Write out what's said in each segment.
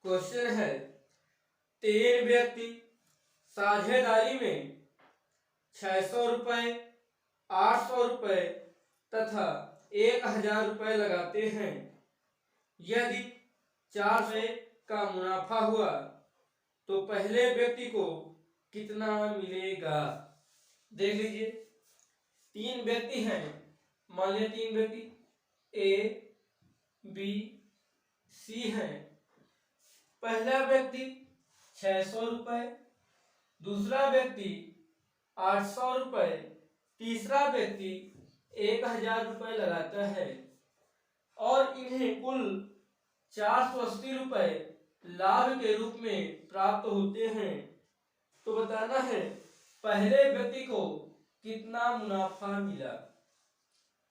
Question है, 3 व्यक्ति साझेदारी में 600 रुपये, 800 रुपये तथा 1000 रुपये लगाते हैं। यदि 400 का मुनाफा हुआ तो पहले व्यक्ति को कितना मिलेगा? देख लीजिए, 3 व्यक्ति हैं। मान लिया 3 व्यक्ति ए, बी, सी हैं। पहला व्यक्ति 600 रुपये, दूसरा व्यक्ति 800 रुपये, तीसरा व्यक्ति 1000 रुपये लगाता है और इन्हें कुल 480 रुपये लाभ के रूप में प्राप्त होते हैं। तो बताना है पहले व्यक्ति को कितना मुनाफा मिला।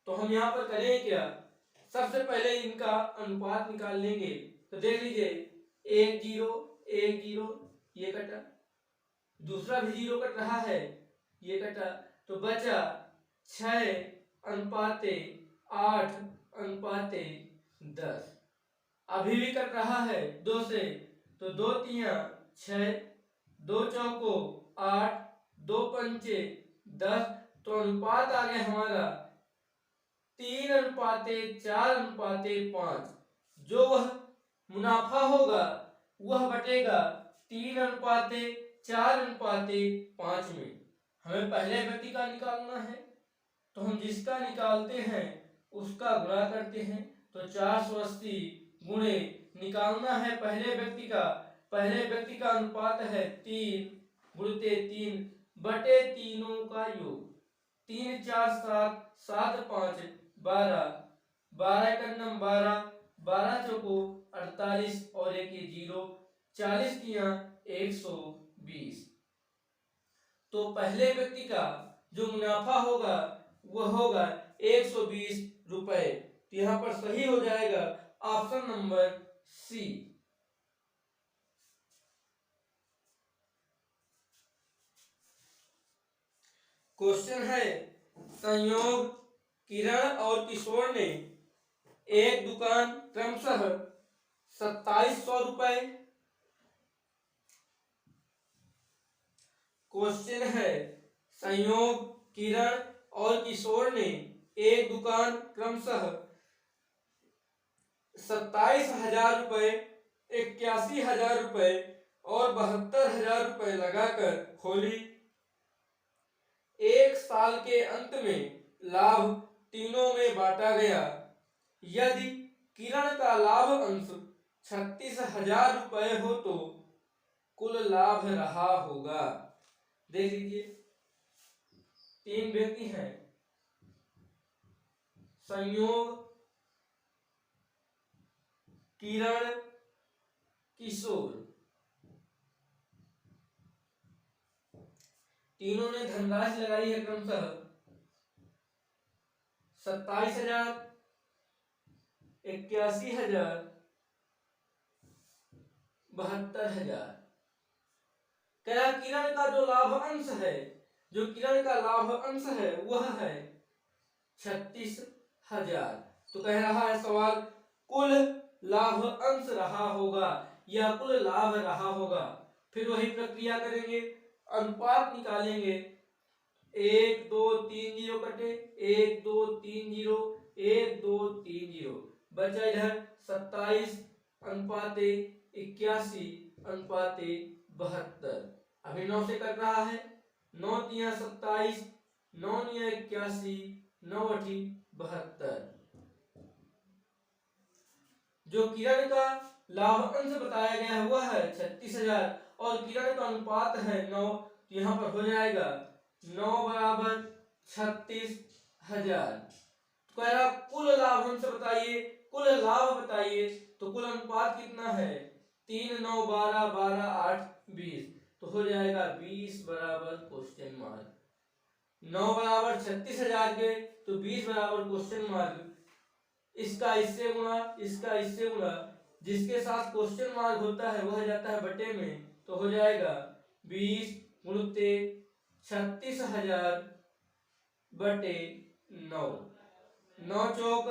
तो हम यहाँ पर करें क्या, सबसे पहले इनका अनुपात निकाल लेंगे। तो देख लीजिए, 1 0 1 0 ये कटा, दूसरा भी 0 कट रहा है, ये कटा, तो बचा 6:8:10। अभी भी कट रहा है 2 से, तो 2 3 6, 2 चौको 8, 2 पंचे 10। तो अनुपात आ गया हमारा 3:4:5। जो वह मुनाफा होगा वह बटेगा 3:4:5 में। हमें पहले व्यक्ति का निकालना है, तो हम जिसका निकालते हैं उसका गुणा करते हैं। तो 480 गुणे निकालना है पहले व्यक्ति का। पहले व्यक्ति का अनुपात है 3 गुणिते 3 बटे तीनों का योग। 3 4 7 7 5 12, 12 का नम 12, 12 चौको 48 और 1 0, 40 3 120। तो पहले व्यक्ति का जो मुनाफा होगा वह होगा 120 रुपए। तो यहाँ पर सही हो जाएगा ऑप्शन नंबर सी। क्वेश्चन है, संयोग किरण और किशोर ने एक दुकान क्रमशः 2700 रुपए। क्वेश्चन है, संयोग किरण और किशोर ने एक दुकान क्रमशः 27,000 रुपए, 81,000 रुपए और 72,000 रुपए लगाकर खोली। एक साल के अंत में लाभ तीनों में बांटा गया। यदि किरण का लाभ अंश 36,000 रुपए हो तो कुल लाभ रहा होगा। देख लीजिए, 3 व्यक्ति हैं, संयोग किरण किशोर, तीनों ने धनराशि लगाई है क्रमशः 27,000, 81,000, 72,000। क्या किरण का जो लाभ अंश है, जो किरण का लाभ अंश है वह है 36,000। तो कह रहा है सवाल, कुल लाभ अंश रहा होगा या कुल लाभ रहा होगा। फिर वही प्रक्रिया करेंगे, अनुपात निकालेंगे। 1 2 3 0 कटे, 1 2 3 0, 1 2 3 0, बचा इधर 27:81:72। अभी 9 से कट रहा है, 9 3 27, 9 9 81, 9 8 72। जो किरण का लाभ अंश बताया गया है वह है 36,000 और किरण का अनुपात है 9। तो यहाँ पर हो जाएगा 9 बराबर 36,000। तो कह रहा कुल लाभ अंश बताइए, कुल लाभ बताइए। तो कुल अनुपात कितना है, 3 9 12 12 8 20। तो हो जाएगा 20 बराबर क्वेश्चन मार्क। 9 बराबर 36,000 के, तो 20 बराबर क्वेश्चन मार्क। इसका इससे गुणा, इसका इससे गुणा, जिसके साथ क्वेश्चन मार्क होता है वह जाता है बटे में। तो हो जाएगा 20 गुणिते 36,000 बटे 9, 9 चौक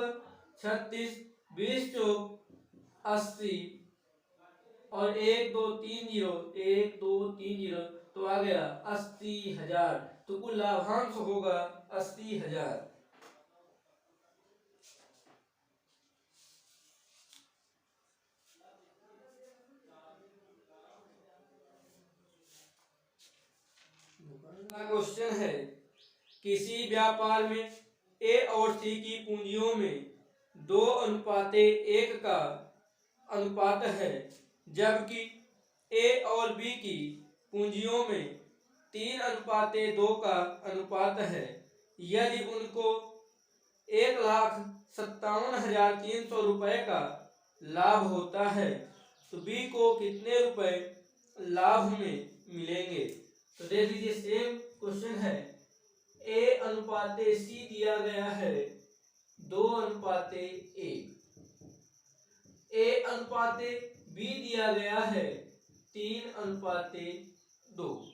36, 20 चौक 80, और 1 2 3 0 तो आ गया 80,000। तो कुल लाभांश होगा 80,000। क्वेश्चन है, किसी व्यापार में ए और सी की पूंजियों में 2:1 का अनुपात है, जबकि ए और बी की पूंजियों में 3:2 का अनुपात है। यदि उनको 1,57,300 रुपए का लाभ होता है तो बी को कितने रुपए लाभ में मिलेंगे। तो देख लीजिए, सेम क्वेश्चन है। ए अनुपाते सी दिया गया है 2:1, ए अनुपाते बी दिया गया है 3:2।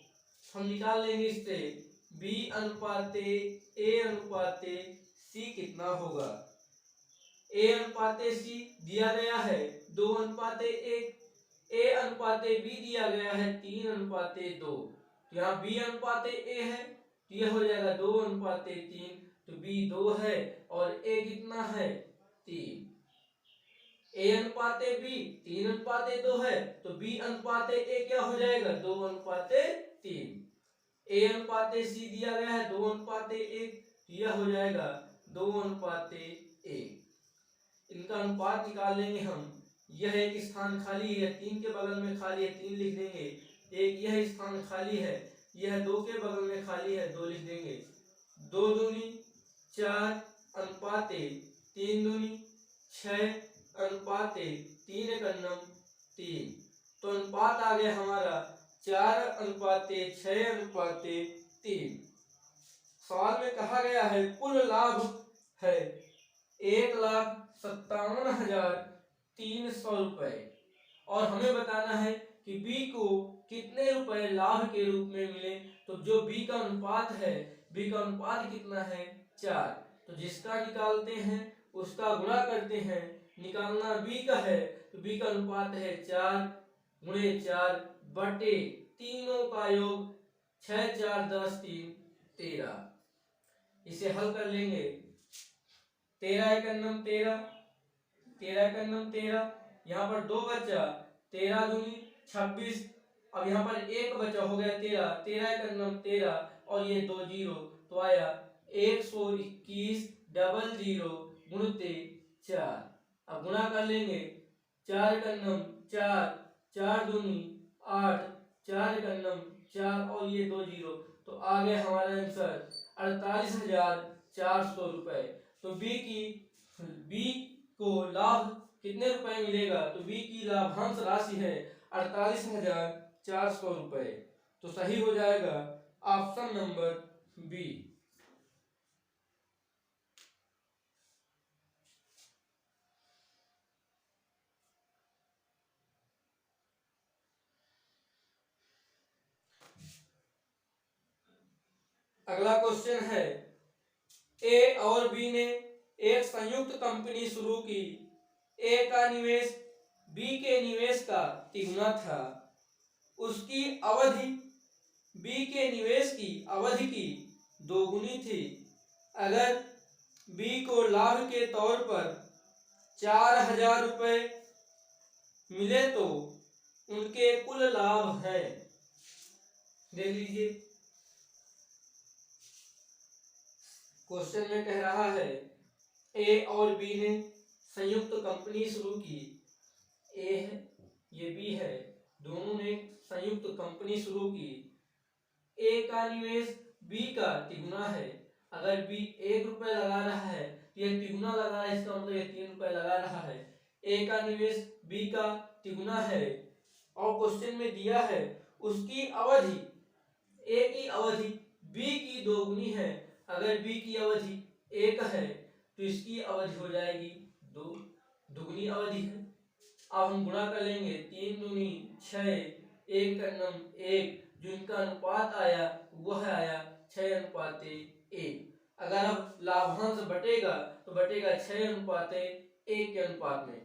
हम निकाल लेंगे इससे बी अनुपाते ए अनुपाते सी कितना होगा। ए अनुपाते सी दिया गया है 2:1, ए अनुपाते बी दिया गया है 3:2। यहाँ बी अनुपाते ए है तो यह हो जाएगा 2:3। तो बी 2 है और ए कितना है 3। ए अनुपाते बी 3:2 है तो बी अनुपाते ए क्या हो जाएगा 2:3। ए अनुपाते सी दिया गया है 2:1, यह हो जाएगा 2:1। इनका अनुपात निकाल लेंगे हम। यह एक स्थान खाली है, 3 के बगल में खाली है 3 लिख देंगे। एक यह स्थान खाली है, यह 2 के बगल में खाली है 2 लिख देंगे। 2 दूनी 4 अनुपाते 3 दूनी 6 अनुपाते 3:3। तो अनुपात आ गया हमारा 4:6:3। सवाल में कहा गया है कुल लाभ है 1,57,300 रुपए और हमें बताना है कि बी को कितने रुपए लाभ के रूप में मिले। तो जो बी का अनुपात है, बी का अनुपात कितना है 4। तो जिसका निकालते हैं उसका गुणा करते हैं। निकालना बी का है तो बी का अनुपात है 4 × 4 बटे तीनों का योग 6 4 10 3 13। इसे हल कर लेंगे। 13 × 13, 13 यहाँ पर 2 बचा, 13 दूनी 26। अब यहाँ पर 1 बचा, हो गया 13, 13 × 13 और ये 2 जीरो तो आया 121,000 गुणित 4। अब गुणा कर लेंगे। 4 × 4, 4 दूनी 8, 4 × 4 और ये 2 जीरो तो आ गया हमारा आंसर 48,400 रुपए। तो बी को लाभ कितने रुपए मिलेगा। तो बी की लाभांश राशि है 48,400 रुपए। तो सही हो जाएगा ऑप्शन नंबर बी। अगला क्वेश्चन है, ए और बी ने एक संयुक्त कंपनी शुरू की। ए का निवेश बी के निवेश का तिगुना था। उसकी अवधि बी के निवेश की अवधि की 2 गुनी थी। अगर बी को लाभ के तौर पर 4,000 रुपए मिले तो उनके कुल लाभ है। देख लीजिए, क्वेश्चन में कह रहा है ए और बी ने संयुक्त कंपनी शुरू की। ए है, ये बी है, दोनों ने संयुक्त कंपनी शुरू की। ए का निवेश बी का तिगुना है। अगर बी 1 रुपए लगा रहा है तो यह तिगुना लगा है, इसका मतलब यह 3 रुपए लगा रहा है। ए का निवेश बी का तिगुना है और क्वेश्चन में दिया है उसकी अवधि, ए की अवधि बी की 2 गुनी है। अगर बी की अवधि 1 है तो इसकी अवधि हो जाएगी 2, दुगनी अवधि है। अब हम गुणा कर लेंगे। 3 दूनी 6, 1 × 1, जो इनका अनुपात आया वह आया 6:1। अगर अब लाभांश बटेगा तो बटेगा 6:1 के अनुपात में।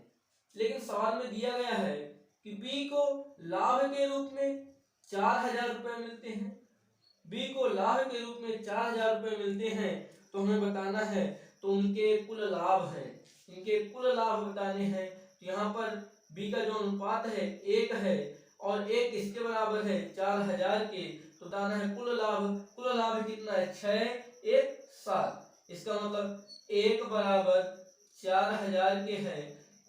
लेकिन सवाल में दिया गया है कि बी को लाभ के रूप में 4,000 रुपए मिलते हैं, बी को लाभ के रूप में 4,000 रुपए मिलते हैं, तो हमें बताना है तो उनके कुल लाभ है, इनके कुल लाभ बताने हैं। तो यहाँ पर बी का जो अनुपात है 1 है और 1 किसके बराबर है 4,000 के, तो बताना है कुल लाभ कितना है 6, 1, 7। इसका मतलब 1 बराबर 4,000 के है,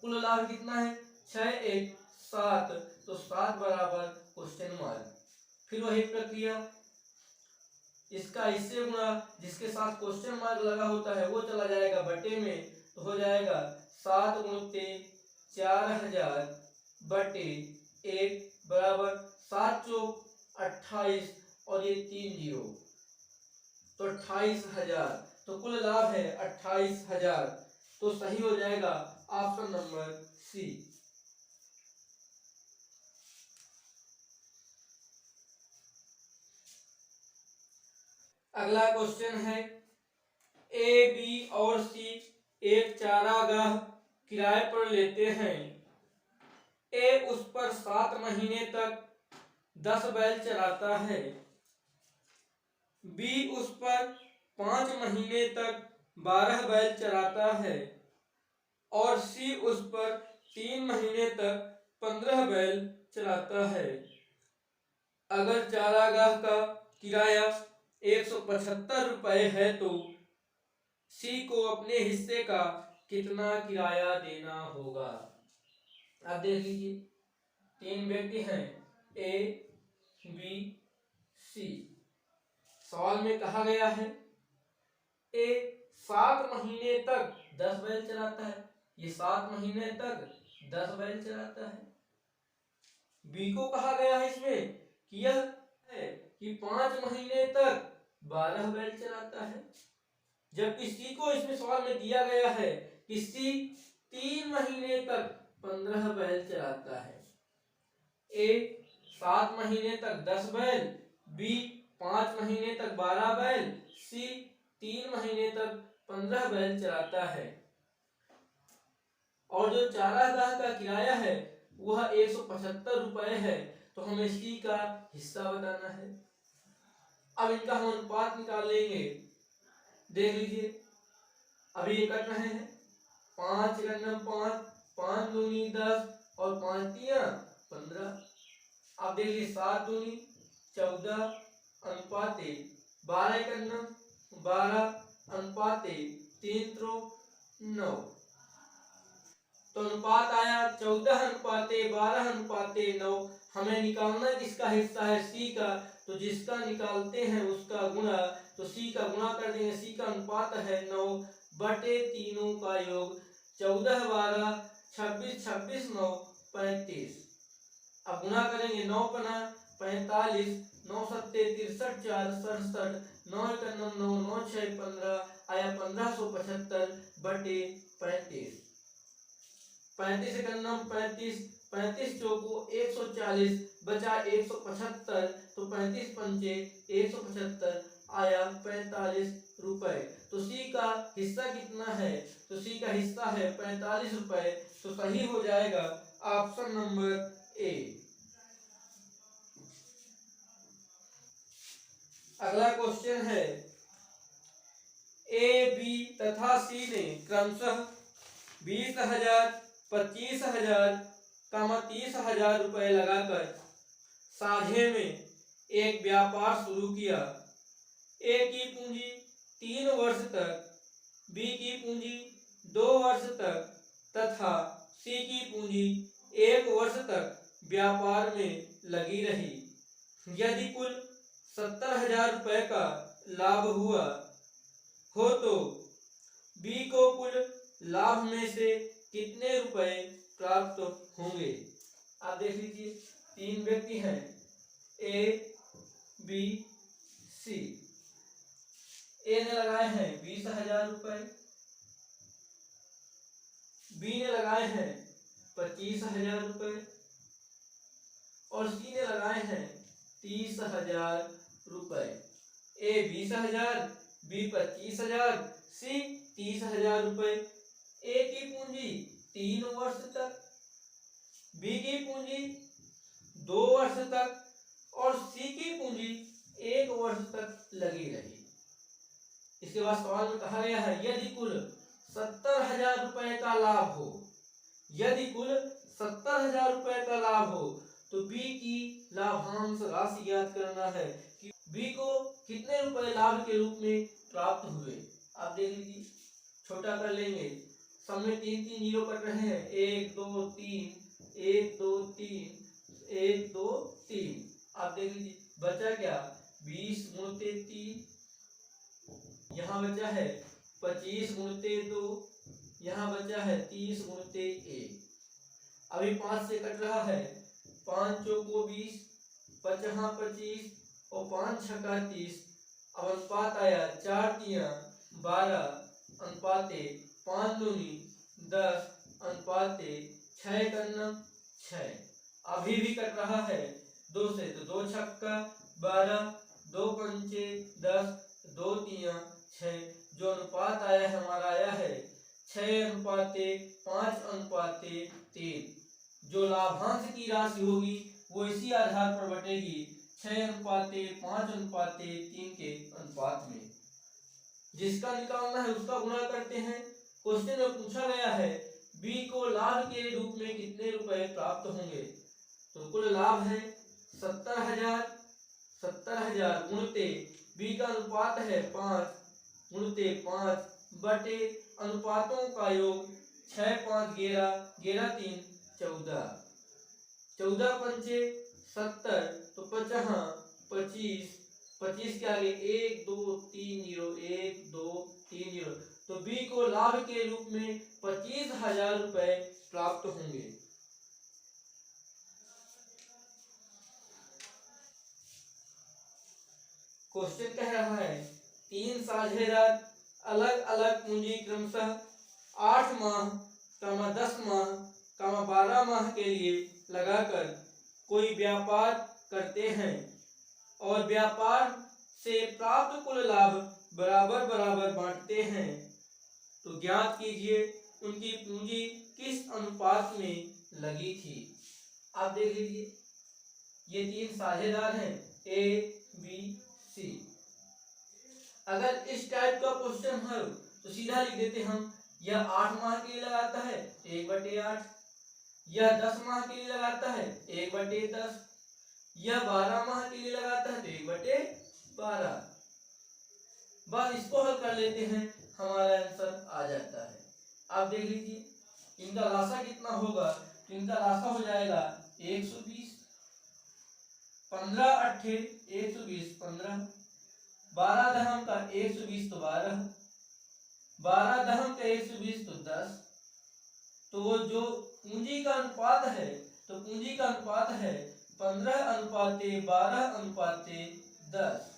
कुल लाभ कितना है 6, 1, 7, तो 7 बराबर क्वेश्चन मार्क। फिर वही प्रक्रिया, इसका इससे गुणा, जिसके साथ क्वेश्चन मार्क लगा होता है वो चला जाएगा बटे में, तो हो जाएगा 7 गुणित 4,000 बटे 1 बराबर 7 चौक 28 और ये 3 जीरो, तो 28,000। तो कुल लाभ है 28,000, तो सही हो जाएगा ऑप्शन नंबर सी। अगला क्वेश्चन है ए, बी और सी एक चारागाह किराए पर लेते हैं। ए उस पर 7 महीने तक 10 बैल चराता है, बी उस पर 5 महीने तक 12 बैल चराता है और सी उस पर 3 महीने तक 15 बैल चराता है। अगर चारागाह का किराया 175 रुपए है तो सी को अपने हिस्से का कितना किराया देना होगा। आप देख लीजिए, 3 व्यक्ति हैं ए, बी, सी। सवाल में कहा गया है ए 7 महीने तक 10 बैल चलाता है, ये 7 महीने तक 10 बैल चलाता है। बी को कहा गया है इसमें कि यह है कि 5 महीने तक 12 बैल चलाता है, जबकि सी को इसमें सवाल में दिया गया है कि सी 3 महीने तक 15 बैल चलाता है। ए 7 महीने तक 10 बैल, बी 5 महीने तक 12 बैल, सी 3 महीने तक 15 बैल चलाता है। और जो चारागाह का किराया है वह 175 रुपए है, तो हमें सी का हिस्सा बताना है। अब इनका हम अनुपात निकाल लेंगे। देख लीजिए, अभी ये कट रहे हैं, 5 गन्नम 5, 5 दूनी 10 और 5 तिया 15। आप देख लीजिए 7 दूनी 14 अनुपाते 12 गन्नम 12 अनुपाते 3 त्रो 9, तो अनुपात आया 14 अनुपाते 12 अनुपाते 9। हमें निकालना किसका हिस्सा है सी का, तो जिसका निकालते हैं उसका गुणा, तो सी का गुणा कर देंगे। सी का अनुपात है 9 बटे तीनों का योग, 14 12 26 26 9 35। अब गुणा करेंगे 9 पना 45, 9 सत्ते 63 4 67, 9 एकम 9 9 6 15 आया 1575 बटे 35। 35 एकम 35, 35 चौको 140 बचा 175, तो 35 पंचे 175 आया 45 रुपए। तो सी का हिस्सा कितना है, तो सी का हिस्सा है 45 रुपए, तो सही हो जाएगा ऑप्शन नंबर ए। अगला क्वेश्चन है ए, बी तथा सी ने क्रमशः 20,000, 25,000, 30,000 रुपए लगाकर साझे में एक व्यापार शुरू किया। ए की पूंजी 3 वर्ष तक, बी की पूंजी 2 वर्ष तक तथा सी की पूंजी 1 वर्ष तक व्यापार में लगी रही। यदि कुल 70,000 रुपए का लाभ हुआ हो तो बी को कुल लाभ में से कितने रुपए प्राप्त होंगे। आप देख लीजिए, 3 व्यक्ति हैं ए, बी, सी। ए ने लगाए हैं 20,000 रुपए, बी ने लगाए हैं 25,000 रुपए और सी ने लगाए हैं 30,000 रुपए। ए 20,000, बी 25,000, सी 30,000 रुपए। ए की पूंजी 3 वर्ष तक, बी की पूंजी 2 वर्ष तक और सी की पूंजी 1 वर्ष तक लगी रही। इसके बाद सवाल में कहा गया है यदि कुल 70,000 रुपए का लाभ हो, यदि कुल 70,000 रुपए का लाभ हो तो बी की लाभांश राशि ज्ञात करना है कि बी को कितने रुपए लाभ के रूप में प्राप्त हुए। आप देख लीजिए, छोटा कर लेंगे, सब में 3-3 जीरो कट रहे हैं, 1 2 3 1 2 3 1 2 3। आप देख लीजिए बचा क्या, 20 गुणित 3, यहाँ बचा है 25 गुणित 2, यहाँ बचा है 30 गुणित 1। अभी 5 से कट रहा है, 5 चौको 20, 5 25 और 5 छक्का 30। अब अनुपात आया 4 तिया 12 अनुपाते 5 दूनी 10 अनुपाते 6 करना 6। अभी भी कट रहा है 2 से, तो 2 छक्का 12, 2 पंचे 10, 2 तिया 6। जो अनुपात आया है हमारा आया है 6 अनुपाते 5 अनुपाते 3। जो लाभांश की राशि होगी वो इसी आधार पर बटेगी 6 अनुपाते 5 अनुपाते 3 के अनुपात में। जिसका निकालना है उसका गुणा करते हैं। क्वेश्चन में पूछा गया है बी को लाभ के रूप में कितने रुपए प्राप्त होंगे, तो कुल लाभ है 70,000 गुणते बी का अनुपात है 5 गुणते 5 बटे अनुपातों का योग 6 5 11 11 3 14, 14 पंचे 70, तो 25 25 के आगे 1 2 3 0 1 2 3 0, तो बी को लाभ के रूप में 25,000 रुपए प्राप्त होंगे। क्वेश्चन कह रहा है 3 साझेदार अलग अलग पूंजी क्रमशः 8 माह 10 माह 12 माह के लिए लगाकर कोई व्यापार करते हैं और व्यापार से प्राप्त कुल लाभ बराबर बराबर बांटते हैं, तो ज्ञात कीजिए उनकी पूंजी किस अनुपात में लगी थी। आप देख लीजिए ये 3 साझेदार हैं ए बी सी। अगर इस टाइप का क्वेश्चन है तो सीधा लिख देते हम, यह 8 माह के लिए लगाता है 1/8, यह 10 माह के लिए लगाता है 1/10, यह 12 माह के लिए लगाता है तो 1/12। बस इसको हल कर लेते हैं, हमारा आंसर आ जाता है। आप देख लीजिए इनका राशा कितना होगा, तो इनका राशा हो जाएगा 120, 15 8 120 15, 12 दहम का 120 तो 12, 12 दहम का 120 तो 10। तो वो जो पूंजी का अनुपात है, तो पूंजी का अनुपात है 15 अनुपाते 12 अनुपाते 10।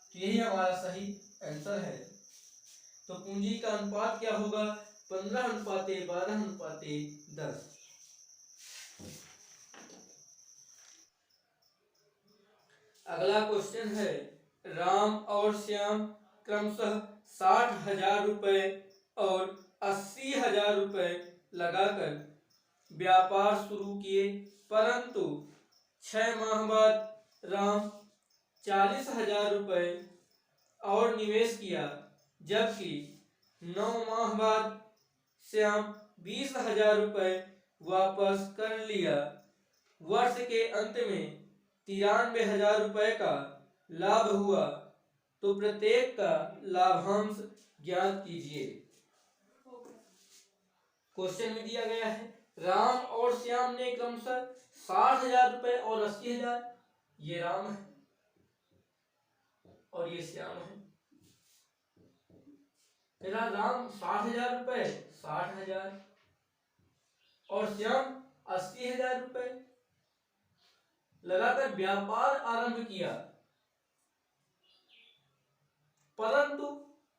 तो यही हमारा सही आंसर है। तो पूंजी का अनुपात क्या होगा, 15 अनुपाते 12 अनुपाते 10। अगला क्वेश्चन है राम और श्याम क्रमशः 60,000 रुपए और 80,000 रुपए लगाकर व्यापार शुरू किए, परंतु 6 माह बाद राम 40,000 रुपए और निवेश किया, जबकि 9 माह बाद श्याम 20,000 रुपए वापस कर लिया। वर्ष के अंत में 93,000 रुपए का लाभ हुआ, तो प्रत्येक का लाभांश ज्ञात कीजिए। क्वेश्चन में दिया गया है राम और श्याम ने क्रमशः 60,000 रुपए और 80,000, ये राम है और ये श्याम है। मेरा राम 60,000 रुपए 60,000 और श्याम 80,000 रुपए लगाकर व्यापार आरंभ किया, परंतु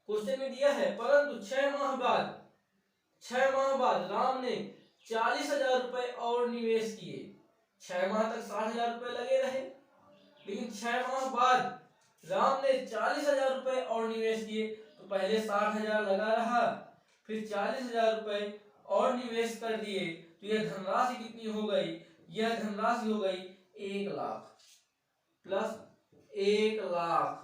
क्वेश्चन में दिया है परंतु 6 माह बाद राम ने 40,000 रुपए और निवेश किए। 6 माह तक 60,000 रुपए लगे रहे, लेकिन 6 माह बाद राम ने 40,000 रुपए और निवेश किए, तो पहले 60,000 लगा रहा, फिर 40,000 रुपए और निवेश कर दिए, तो यह धनराशि कितनी हो गई, यह धनराशि हो गई 1 लाख प्लस 1 लाख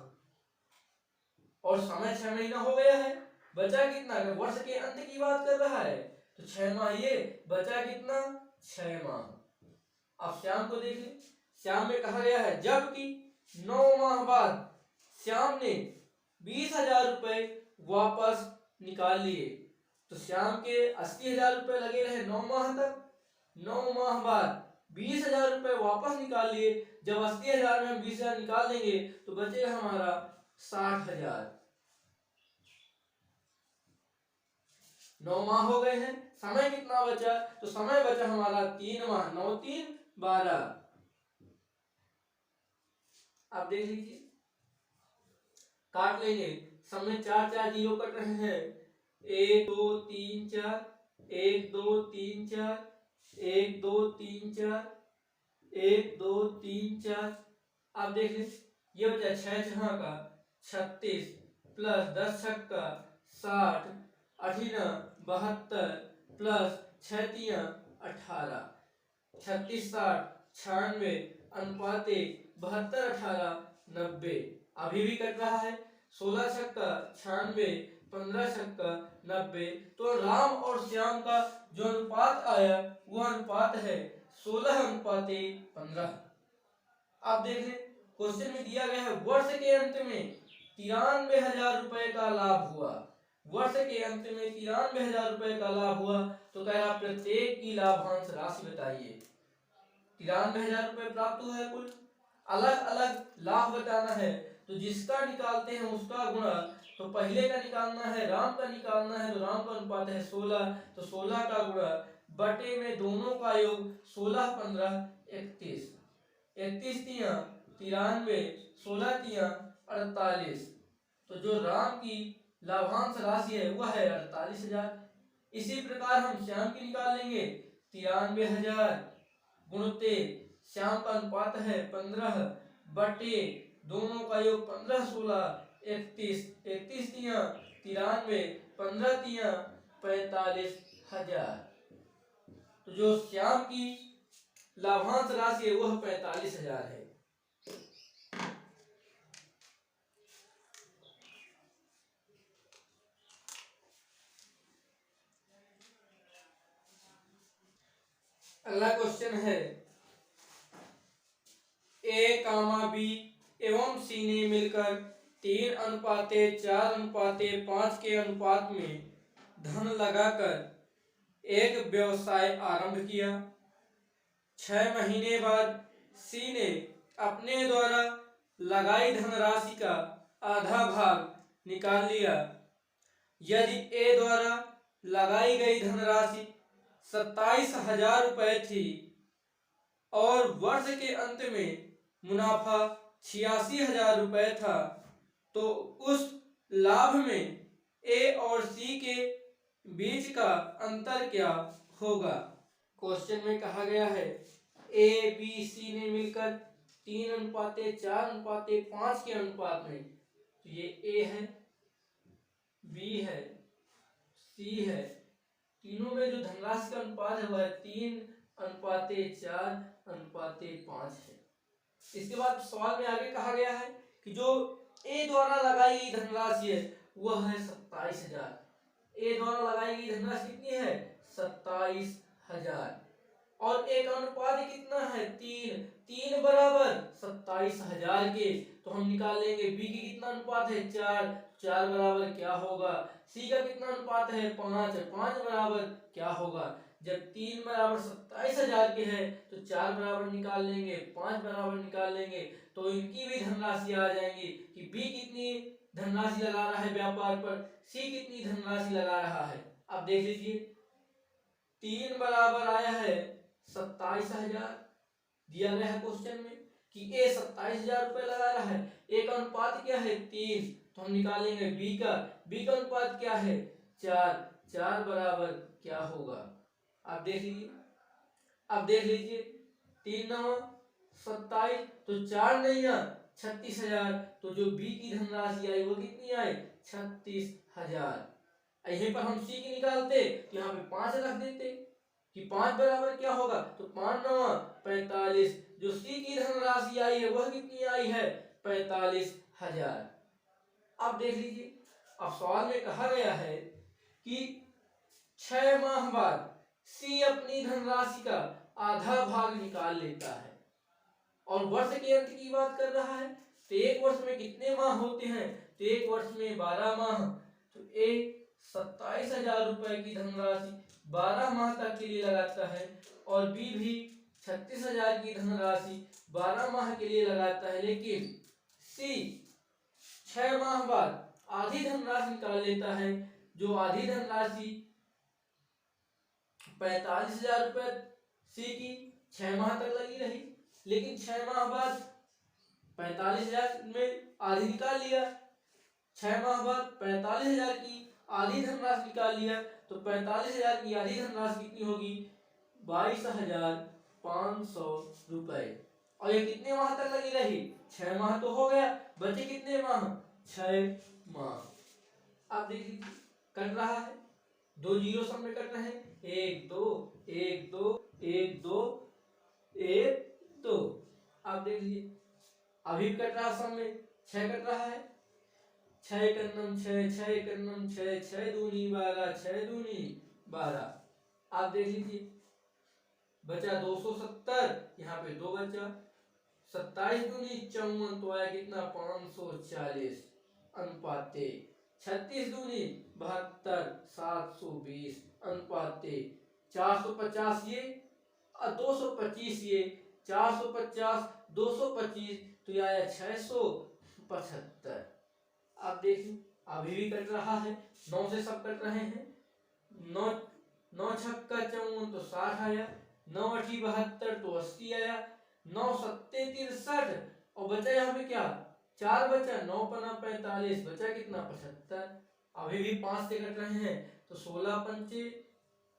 और समय 6 महीना हो गया है, बचा कितना, अगर वर्ष के अंत की बात कर रहा है तो 6 माह, ये बचा कितना 6 माह। अब श्याम को देखिए, श्याम में कहा गया है जबकि 9 माह बाद श्याम ने 20,000 रुपए वापस निकाल लिए, तो श्याम के 80,000 रुपए लगे रहे 9 माह तक, 9 माह बाद 20,000 रुपए वापस निकाल लिए, जब 80,000 में हम 20,000 निकाल देंगे तो बचेगा हमारा 60,000। 9 माह हो गए हैं, समय कितना बचा, तो समय बचा हमारा 3 माह, 9 3 12। आप देख लीजिए, काट लेंगे, समय 4 4 जीरो कट रहे हैं, 1 2 3 4, 1 2 3 4, 1 2 3 4, 1 2 3 4। आप देख लीजिए, ये बचा 6 6 का 36 प्लस 10 6 का 60, 8 72 प्लस 6 3 18, 36 60 96 अनुपात 72 18 90। अभी भी कट रहा है, 16 छक्का 96, 15 छक्का 90। तो राम और श्याम का जो अनुपात आया वह अनुपात है 16:15। आप देख लें, क्वेश्चन में दिया गया है वर्ष के अंत में 93,000 रुपए का लाभ हुआ, वर्ष के अंत में 93,000 रुपए का लाभ हुआ, तो कह रहा प्रत्येक की लाभांश राशि बताइए। 93,000 रुपए प्राप्त हुआ है कुल, अलग अलग लाभ बताना है, तो जिसका निकालते हैं उसका गुणा, तो पहले का निकालना है, राम का निकालना है, तो राम का अनुपात है 16, तो 16 का गुणा बटे में दोनों का योग 16 15 31, 31 तिया 93, 16 तिया 48। तो जो राम की लाभांश राशि है वह है 48,000। इसी प्रकार हम श्याम की निकाल लेंगे, 93,000 गुणते श्याम का अनुपात है 15 बटे दोनों का योग 15 16 31, 31 तिया 93, 15 तिया 45,000। तो जो श्याम की लाभांश राशि है वह 45,000 है। अगला क्वेश्चन है ए कामा बी एवं सी ने मिलकर 3:4:5 के अनुपात में धन लगाकर एक व्यवसाय आरंभ किया। 6 महीने बाद सी ने अपने द्वारा लगाई धनराशि का आधा भाग निकाल लिया। यदि ए द्वारा लगाई गई धनराशि 27,000 रुपए थी और वर्ष के अंत में मुनाफा 86,000 रुपए था, तो उस लाभ में ए और सी के बीच का अंतर क्या होगा। क्वेश्चन में कहा गया है ए बी सी ने मिलकर 3:4:5 के अनुपात में, तो ये ए है, बी है, सी है, तीनों में जो धनराशि का अनुपात है वह 3:4:5 है। इसके बाद सवाल में आगे कहा गया है कि जो ए द्वारा लगाई गई धनराशि है वह है 27,000। ए द्वारा लगाई गई धनराशि कितनी है 27,000 और ए का अनुपात कितना है 3 बराबर 27,000 के, तो हम निकाल लेंगे बी की कितना अनुपात है 4 बराबर क्या होगा, सी का कितना अनुपात है 5 बराबर क्या होगा। जब 3 बराबर 27,000 के है तो 4 बराबर निकाल लेंगे, 5 बराबर निकाल लेंगे, तो इनकी भी धनराशि आ जाएंगी कि बी कितनी धनराशि लगा रहा है व्यापार पर, सी कितनी धनराशि लगा रहा है। आप देख लीजिए 3 बराबर आया है 27,000, दिया गया है क्वेश्चन में कि ए 27,000 रुपए लगा रहा है, ए का अनुपात क्या है 3, तो हम निकालेंगे बी का अनुपात क्या है 4 बराबर क्या होगा। आप देख लीजिए 3 9 27, तो 4 नहीं 36,000, तो जो बी की धनराशि आई वो कितनी आई 36,000। यहीं पर हम सी की निकालते तो यहाँ पे 5 रख देते, कि 5 बराबर क्या होगा, तो 5 9 45। जो सी की धनराशि आई है वह कितनी आई है, 45,000। अब देख लीजिए, अब सवाल में कहा गया है कि 6 माह बाद सी अपनी धनराशि का आधा भाग निकाल लेता है और वर्ष के अंत की बात कर रहा है। तो एक वर्ष में कितने माह होते हैं, तो एक वर्ष में 12 माह। तो एक 27,000 रुपए की धनराशि 12 माह तक के लिए लगाता है और बी भी 36,000 की धनराशि 12 माह के लिए लगाता है। लेकिन सी 6 माह बाद आधी धनराशि निकाल लेता है, जो आधी धनराशि 45,000 रुपए सी की 6 माह तक लगी रही, लेकिन 6 माह बाद 45,000 में आधी निकाल लिया। 6 माह बाद 45,000 की आधी धनराशि निकाल लिया, तो 45,000 की आधी धनराशि कितनी होगी, 22,500 रुपए। और ये कितने माह तक लगी रही, 6 माह तो हो गया, बचे कितने माह, 6 माह। आप देख लीजिए कट रहा है, 2 जीरो सब में कट रहे हैं, 1 2 1 2 1 2 1 2। आप देख लीजिए अभी कट रहा सब में, 6 कट रहा है, 6 कन्नम 6 6 कन्नम 6 6 दूनी 12 6 दूनी 12। आप देख लीजिए बचा 270, यहाँ पे 2 बचा, 27 दूनी 54, तो आया कितना 540 अनुपाते 36 दूनी 72 720 अनुपाते 450 ये और 225 ये, 450 225, तो यह आया 675। आप देखिए अभी भी कट रहा है, 9 से सब कट रहे हैं, 9 9 छक्का 54 तो 60 आया, 9 अठी 72 तो 80 आया, 9 सत्ते 63 और बचा यहाँ पे क्या 4 बचा, 9 पना 45, बचा कितना 75। अभी भी 5 से कट रहे हैं, तो 16 पंचे,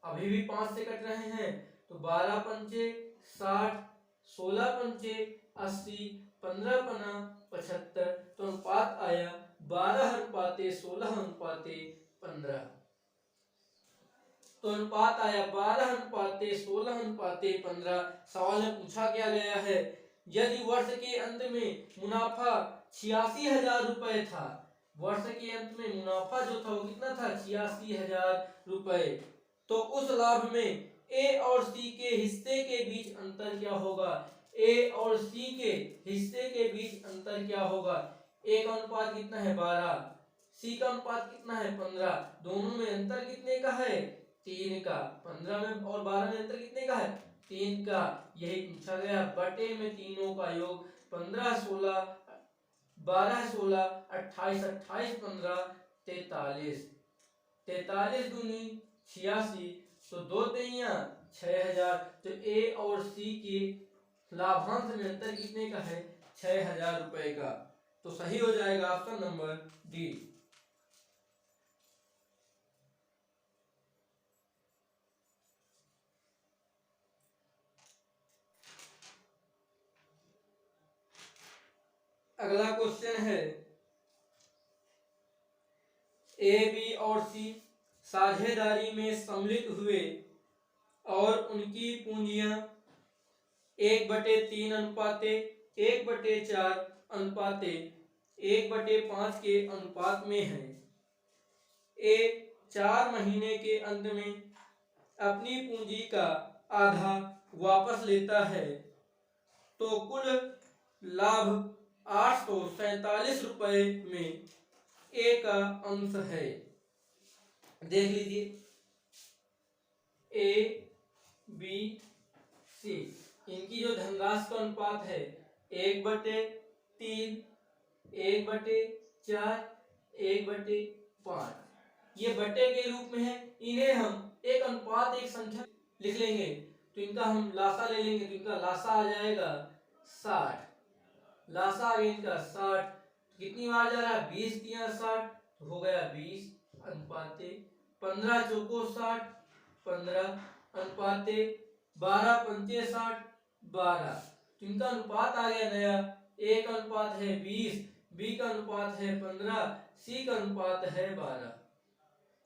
अभी भी 5 से कट रहे हैं, तो 12 पंचे 60, 16 पंचे 80, 15 पना 75, तो अनुपात आया 12 अनुपाते 16 अनुपाते 15। तो अनुपात आया 12 अनुपाते 16 अनुपाते 15। सवाल में पूछा क्या गया है, यदि वर्ष के अंत में मुनाफा 86,000 रुपए था, वर्ष के अंत में मुनाफा जो था वो कितना था 86,000 रुपए, तो उस लाभ में ए और सी के हिस्से के बीच अंतर क्या होगा, ए और सी के हिस्से के बीच अंतर क्या होगा। ए का अनुपात कितना है 12, सी का अनुपात कितना है 15, दोनों में अंतर कितने का है 3 का, 15 में और 12 में अंतर कितने का है 3 का। यही पूछा गया, बटे में तीनों का योग 15 16 12 16 28 28 15 43, 43 दूनी 86, तो 2 तिया 6,000। तो ए और सी के लाभांश में अंतर कितने का है 6,000 रुपए का। तो सही हो जाएगा ऑप्शन नंबर डी। अगला क्वेश्चन है, ए बी और सी साझेदारी में सम्मिलित हुए और उनकी पूंजियां 1/3 अनुपाते 1/4 अनुपाते 1/5 के अनुपात में है। ए 4 महीने के अंत में अपनी पूंजी का आधा वापस लेता है, तो कुल लाभ 847 रुपए में ए का अंश है। देख लीजिए ए बी सी, इनकी जो धनराशि का अनुपात है 1/3 1/4 1/5, ये बटे के रूप में है। इन्हें हम एक अनुपात एक संख्या लिख लेंगे, तो इनका हम लासा ले लेंगे, तो इनका लासा आ जाएगा 60, लासा आ गया इनका 60। कितनी बार जा रहा है 20 दिया 60, तो हो गया 20 अनुपाते 15 चौको 60 15 अनुपाते 12 पंचे 60 12। तो इनका अनुपात आ गया नया, ए का अनुपात है 20, बी का अनुपात है 15, सी का अनुपात है 12।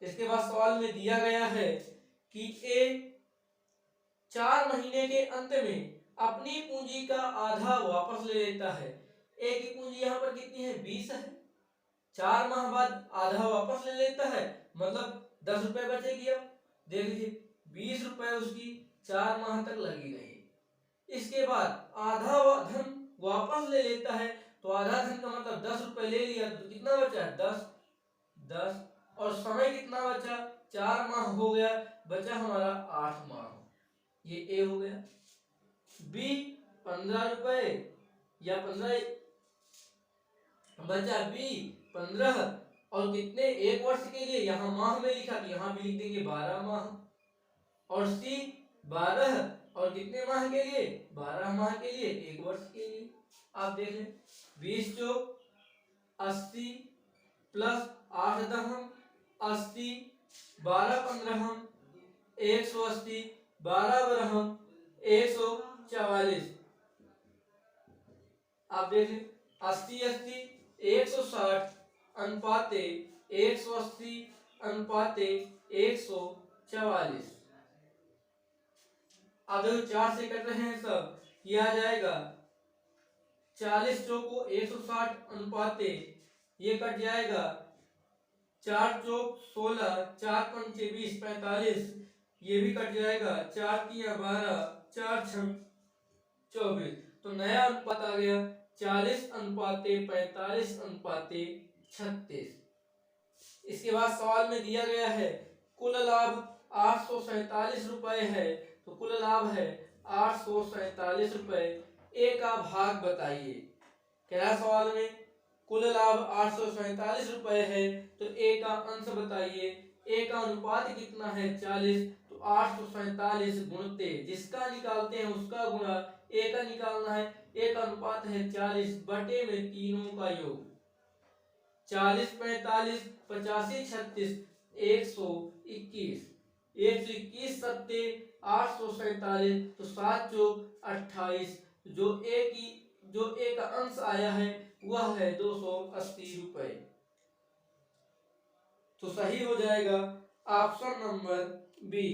इसके बाद सवाल में दिया गया है कि ए 4 महीने के अंत में अपनी पूंजी का आधा वापस ले लेता है। ए की पूंजी यहाँ पर कितनी है? 20 है। 4 माह बाद आधा वापस ले लेता है, मतलब 10 रुपए बचेगी। अब देख लीजिए 20 रुपए उसकी 4 माह तक लगी रही। इसके बाद आधा धन वापस ले लेता है, तो आधा धन का मतलब 10 रुपए ले लिया, तो कितना बचा? 10। और समय कितना बचा? 4 माह हो गया, बचा हमारा 8 माह। ये ए हो गया। बी 15 रुपए या 15 बचा। बी 15 और कितने? 1 वर्ष के लिए, यहाँ माह में लिखा तो यहाँ भी लिख देंगे 12 माह। और सी 12 और कितने माह के लिए? 12 माह के लिए, 1 वर्ष के लिए। आप देख लें 20 चौक 80 प्लस 8 दहम 80, 12 15 180, 12 बरहम 144। आप देख लें 80 80 160 अनुपाते 180 अनुपाते 144। अब देखो 4 से कट रहे हैं सब, किया जाएगा 40 चौको 160 अनुपाते ये कट जाएगा 4 चौक 16, 4 पंचे 20 45, ये भी कट जाएगा 4 तिया 12, 4 छम 24। तो नया अनुपात आ गया 40 अनुपाते 45 अनुपाते 36। इसके बाद सवाल में दिया गया है कुल लाभ 847 रुपए है, तो कुल लाभ है 847 रुपए। ए का भाग बताइए। कह रहा सवाल में कुल लाभ 847 रुपए है, तो ए का अंश बताइए। ए का अनुपात कितना है? 40, तो 847 गुणते जिसका निकालते हैं उसका गुणा ए का निकालना है। ए का अनुपात है 40 बटे में तीनों का योग। 40 45 85 36 121, 121 सत्ते 847, तो 7 चौक 28। जो ए का अंश आया है वह है 280 रुपए। तो सही हो जाएगा ऑप्शन नंबर बी।